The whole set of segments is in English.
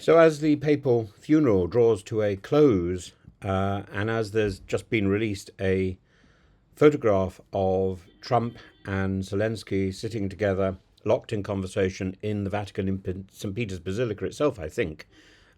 So, as the papal funeral draws to a close, and as there's just been released a photograph of Trump and Zelensky sitting together, locked in conversation in the Vatican in St. Peter's Basilica itself, I think,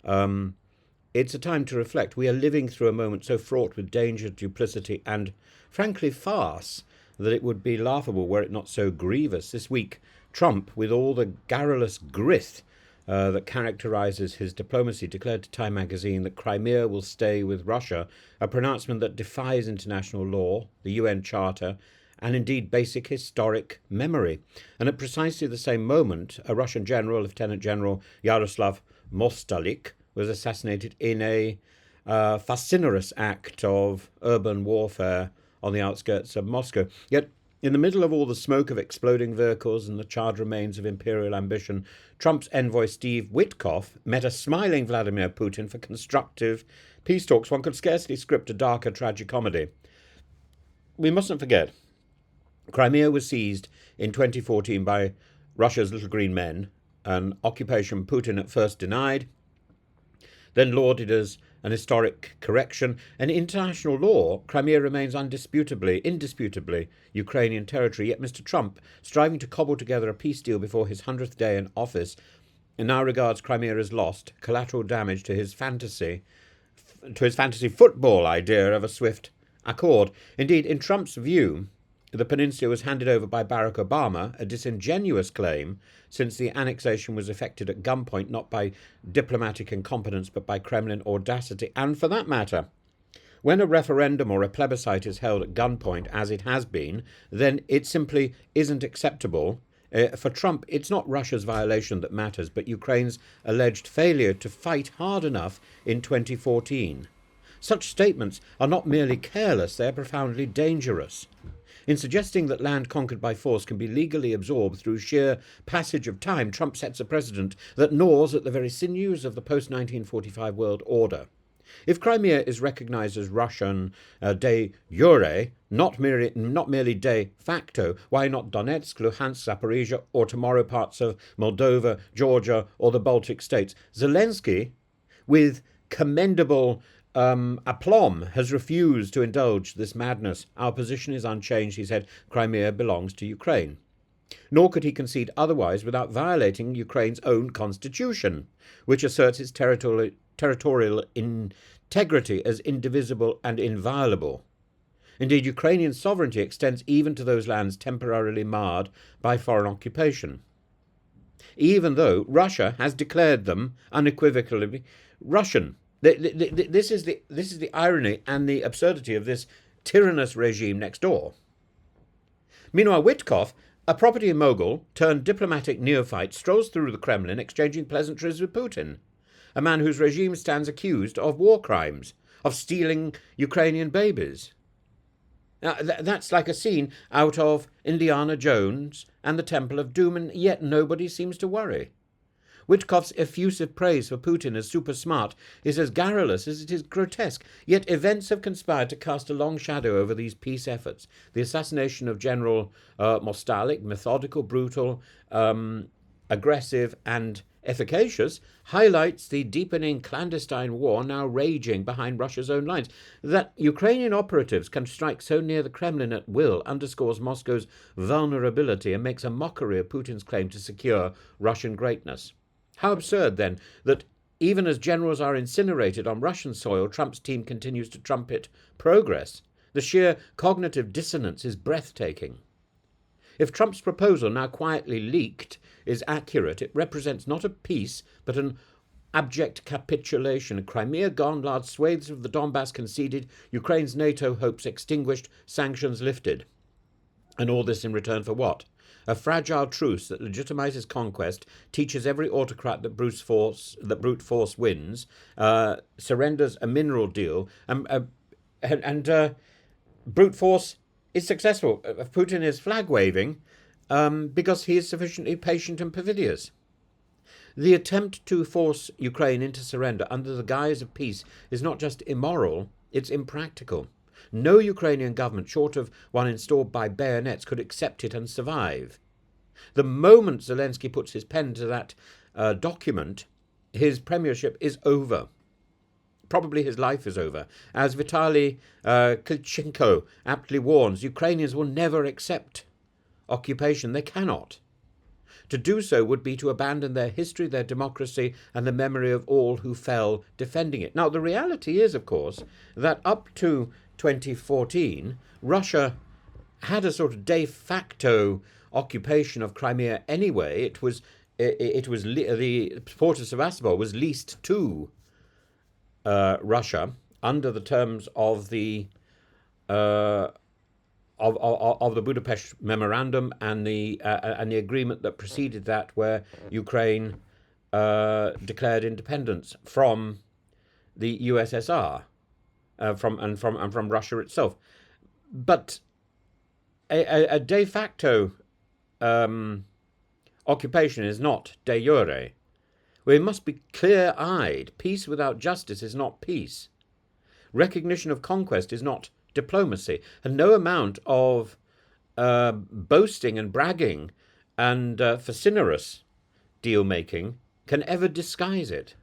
it's a time to reflect. We are living through a moment so fraught with danger, duplicity, and frankly farce that it would be laughable were it not so grievous. This week, Trump, with all the garrulous grit that characterizes his diplomacy, declared to Time magazine that Crimea will stay with Russia, a pronouncement that defies international law, the UN Charter, and indeed basic historic memory. And at precisely the same moment, a Russian general, Lieutenant General Yaroslav Mostalik, was assassinated in a fascinerous act of urban warfare on the outskirts of Moscow. Yet, in the middle of all the smoke of exploding vehicles and the charred remains of imperial ambition, Trump's envoy Steve Witkoff met a smiling Vladimir Putin for constructive peace talks. One could scarcely script a darker tragicomedy. We mustn't forget, Crimea was seized in 2014 by Russia's little green men, an occupation Putin at first denied, then lauded as an historic correction. And in international law, Crimea remains indisputably Ukrainian territory. Yet Mr. Trump, striving to cobble together a peace deal before his 100th day in office, now regards Crimea as lost, collateral damage to his fantasy football idea of a swift accord. Indeed, in Trump's view, the peninsula was handed over by Barack Obama, a disingenuous claim, since the annexation was effected at gunpoint, not by diplomatic incompetence, but by Kremlin audacity. And for that matter, when a referendum or a plebiscite is held at gunpoint, as it has been, then it simply isn't acceptable. For Trump, it's not Russia's violation that matters, but Ukraine's alleged failure to fight hard enough in 2014. Such statements are not merely careless, they are profoundly dangerous. In suggesting that land conquered by force can be legally absorbed through sheer passage of time, Trump sets a precedent that gnaws at the very sinews of the post-1945 world order. If Crimea is recognized as Russian de jure, not merely de facto, why not Donetsk, Luhansk, Zaporizhia, or tomorrow parts of Moldova, Georgia, or the Baltic states? Zelensky, with commendable aplomb, has refused to indulge this madness. Our position is unchanged, he said. Crimea belongs to Ukraine. Nor could he concede otherwise without violating Ukraine's own constitution, which asserts its territorial integrity as indivisible and inviolable. Indeed, Ukrainian sovereignty extends even to those lands temporarily marred by foreign occupation, even though Russia has declared them unequivocally Russian. This is the irony and the absurdity of this tyrannous regime next door. Meanwhile, Witkoff, a property mogul turned diplomatic neophyte, strolls through the Kremlin exchanging pleasantries with Putin, a man whose regime stands accused of war crimes, of stealing Ukrainian babies. Now, that's like a scene out of Indiana Jones and the Temple of Doom, and yet nobody seems to worry. Witkoff's effusive praise for Putin as super smart is as garrulous as it is grotesque, yet events have conspired to cast a long shadow over these peace efforts. The assassination of General Mostalik, methodical, brutal, aggressive, and efficacious, highlights the deepening clandestine war now raging behind Russia's own lines. That Ukrainian operatives can strike so near the Kremlin at will underscores Moscow's vulnerability and makes a mockery of Putin's claim to secure Russian greatness. How absurd, then, that even as generals are incinerated on Russian soil, Trump's team continues to trumpet progress. The sheer cognitive dissonance is breathtaking. If Trump's proposal, now quietly leaked, is accurate, it represents not a peace, but an abject capitulation. Crimea gone, large swathes of the Donbass conceded, Ukraine's NATO hopes extinguished, sanctions lifted. And all this in return for what? A fragile truce that legitimizes conquest, teaches every autocrat that brute force wins, surrenders a mineral deal, and brute force is successful. Putin is flag-waving because he is sufficiently patient and perfidious. The attempt to force Ukraine into surrender under the guise of peace is not just immoral, it's impractical. No Ukrainian government, short of one installed by bayonets, could accept it and survive. The moment Zelensky puts his pen to that document, his premiership is over. Probably his life is over. As Vitaly Klitschko aptly warns, Ukrainians will never accept occupation. They cannot. To do so would be to abandon their history, their democracy, and the memory of all who fell defending it. Now, the reality is, of course, that up to 2014, Russia had a sort of de facto occupation of Crimea anyway. It was the port of Sevastopol was leased to Russia under the terms of the of the Budapest Memorandum and the agreement that preceded that, where Ukraine declared independence from the USSR, from Russia itself. But a de facto occupation is not de jure. We must be clear-eyed. Peace without justice is not peace. Recognition of conquest is not diplomacy. And no amount of boasting and bragging and facinorous deal-making can ever disguise it.